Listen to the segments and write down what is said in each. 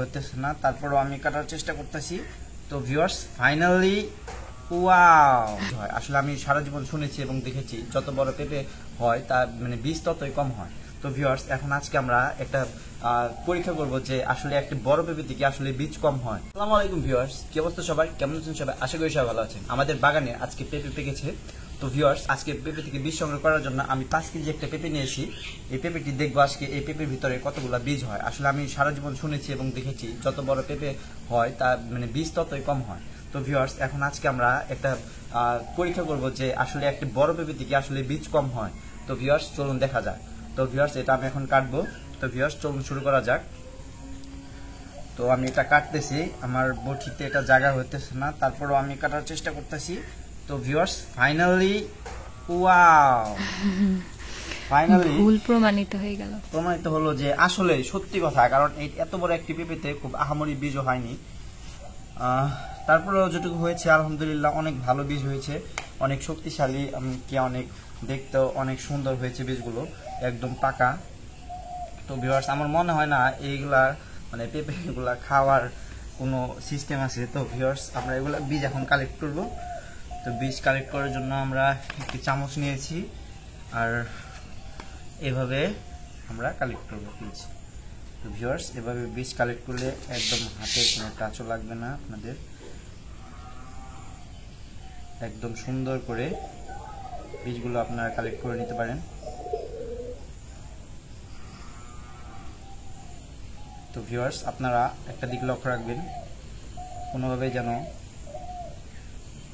হতেছে না, তারপরও আমি কাটার চেষ্টা করতেছি। তো ভিউয়ার্স ফাইনালি ওয়াও হয়। আসলে আমি সারা জীবন শুনেছি এবং দেখেছি যত বড় পেঁপে হয় তার মানে বীজ ততই কম হয়। তো ভিউয়ার্স এখন আজকে আমরা একটা পরীক্ষা করব যে আসলে একটা বড় পেঁপে থেকে আসলে বীজ কম হয়। আসসালামু আলাইকুম ভিউয়ার্স, কি অবস্থা সবাই, কেমন আছেন সবাই? আশা করি সবাই ভালো আছেন। আমাদের বাগানে আজকে পেঁপে পেকেছে। তো ভিউয়ার্স আজকে পেঁপে থেকে বীজ সংগ্রহ করার জন্য আমি 5 কেজি একটা পেঁপে নিয়েছি। এই পেঁপেটি দেখবো আজকে এই পেঁপের ভিতরে কতগুলা বীজ হয়। আসলে আমি সারা জীবন শুনেছি এবং দেখেছি যত বড় পেঁপে হয় তার মানে বীজ ততই কম হয়। তো ভিউয়ার্স এখন আজকে আমরা একটা পরীক্ষা করব যে আসলে একটা বড় পেঁপে থেকে আসলে বীজ কম হয়। তো ভিউয়ার্স চলুন দেখা যাক। তো ভিউয়ার্স এটা আমি এখন কাটবো। তো ভিউয়ার্স চলুন শুরু করা যাক। তো আমি এটা কাটতেছি, আমার বটিতে এটা জায়গা হইতেছে না, তারপরও আমি কাটার চেষ্টা করতেছি। তো ভিউয়ার্স ফাইনালি ওয়াও, ফাইনালি ভুল প্রমাণিত হয়ে গেল। প্রমাণিত হলো যে আসলে সত্যি কথা, কারণ এই এত বড় একটি পেঁপেতে খুব আহামরি বীজও হয়নি। তারপরেও যেটুকু হয়েছে আলহামদুলিল্লাহ অনেক ভালো বীজ হয়েছে, অনেক শক্তিশালী, কি অনেক দেখতেও অনেক সুন্দর হয়েছে বীজগুলো, একদম পাকা। তো ভিউয়ার্স আমার মনে হয় না এইগুলা মানে পেঁপেগুলা খাওয়ার কোনো সিস্টেম আছে। তো ভিউয়ার্স আমরা এগুলা বীজ এখন কালেক্ট করব। তো বীজ কালেক্ট করার জন্য আমরা একটি চামচ নিয়েছি, আর এভাবে আমরা কালেক্ট করবো বীজ। তো ভিউয়ার্স এভাবে বীজ কালেক্ট করলে একদম হাতে কোনো টাচও লাগবে না আপনাদের, একদম সুন্দর করে বীজগুলো আপনারা কালেক্ট করে নিতে পারেন। তো ভিউয়ার্স আপনারা একটা দিক লক্ষ্য রাখবেন, কোনোভাবে যেন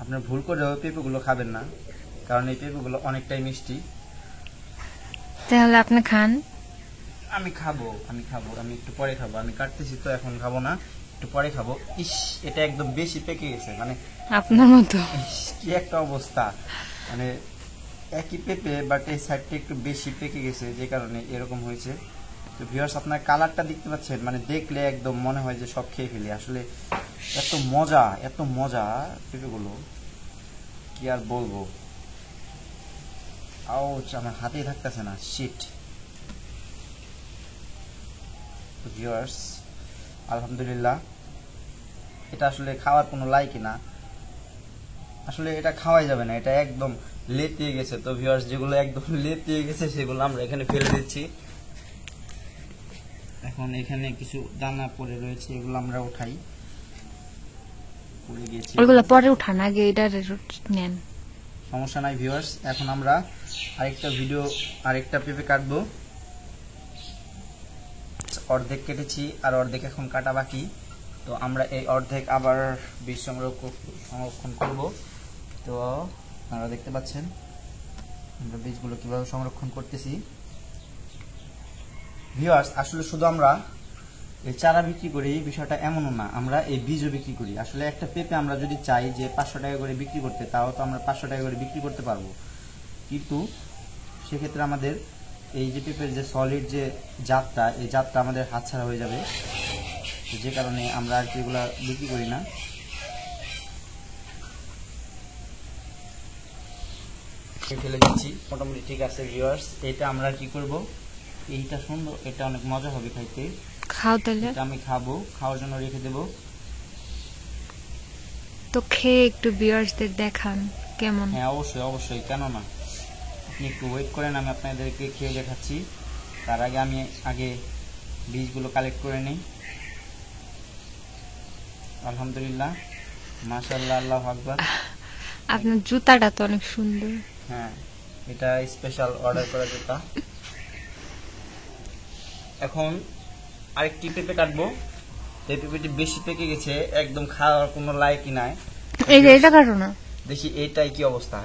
আপনার ভুল করেও পেঁপেগুলো খাবেন না, কারণ এই পেঁপেগুলো অনেকটাই মিষ্টি। তাহলে আপনি খান। আমি খাবো, আমি একটু পরে খাবো। আমি কাটতেছি তো এখন খাবো না, একটু পরে খাবো। ইস এটা একদম বেশি পেকে গেছে, মানে আপনার মতো। কি একটা অবস্থা, মানে একই পেঁপে বাট এই সাইডটা একটু বেশি পেকে গেছে, যে কারণে এরকম হয়েছে। তো ভিউয়ার্স আপনার কালারটা দেখতে পাচ্ছেন, মানে দেখলে একদম মনে হয় যে সব খেয়ে ফেলি। আসলে এত মজা পেঁপেগুলো, কি আর বলবো। আউচ, আমার হাতেই থাকতেছে না, শিট। তো ভিউয়ার্স আলহামদুলিল্লাহ এটা আসলে খাওয়ার কোনো লাইকই না, আসলে এটা খাওয়াই যাবে না, এটা একদম লেতিয়ে গেছে। তো ভিউয়ার্স যেগুলো একদম লেতিয়ে গেছে সেগুলো আমরা এখানে ফেলে দিচ্ছি। এখন এখানে কিছু দানা পড়ে রয়েছে, এগুলো আমরা উঠাই। পড়ে গেছে, ওইগুলো পরে উঠান, আগে এটা নেন। সমস্যা নাই ভিউয়ার্স। এখন আমরা আরেকটা পেঁপে কাটবো। অর্ধেক কেটেছি আর অর্ধেক এখন কাটা বাকি। তো আমরা এই অর্ধেক আবার বীজ সংরক্ষণ করব। তো আপনারা দেখতে পাচ্ছেন আমরা বীজগুলো কিভাবে সংরক্ষণ করতেছি। ভিউয়ার্স আসলে শুধু আমরা এই চারা বিক্রি করি বিষয়টা এমনও না, আমরা এই বীজও বিক্রি করি। আসলে একটা পেঁপে আমরা যদি চাই যে 500 টাকা করে বিক্রি করতে, তাও তো আমরা 500 টাকা করে বিক্রি করতে পারবো, কিন্তু সেক্ষেত্রে আমাদের এই যে পেঁপের যে সলিড যে জাতটা, এই জাতটা আমাদের হাতছাড়া হয়ে যাবে, যে কারণে আমরা আর কি এগুলা বিক্রি করি না। ফেলে দিচ্ছি, মোটামুটি ঠিক আছে ভিউয়ার্স। এটা আমরা কি করব, এইটা সুন্দর, এটা অনেক মজা হবে খাইতে। খাও তাহলে। এটা আমি খাবো, খাওয়ার জন্য রেখে দেব। তো খেয়ে একটু ভিউয়ার্সদের দেখান কেমন। হ্যাঁ অবশ্যই, কেন না, আপনি একটু ওয়েট করেন, আমি আপনাদেরকে খেয়ে দেখাচ্ছি। তার আগে আমি বীজগুলো কালেক্ট করে নিই। আলহামদুলিল্লাহ, মাশাআল্লাহ, আল্লাহু আকবার। আপনার জুতাটা তো অনেক সুন্দর। হ্যাঁ এটা স্পেশাল অর্ডার করা জুতা। এখন আরেকটি পেঁপে কাটবো। এই পেঁপেটি বেশি পেকে গেছে, একদম খাওয়ার কোনো লাইকই নাই। এই যে এটা কাটো না, দেখি এইটাই কি অবস্থা।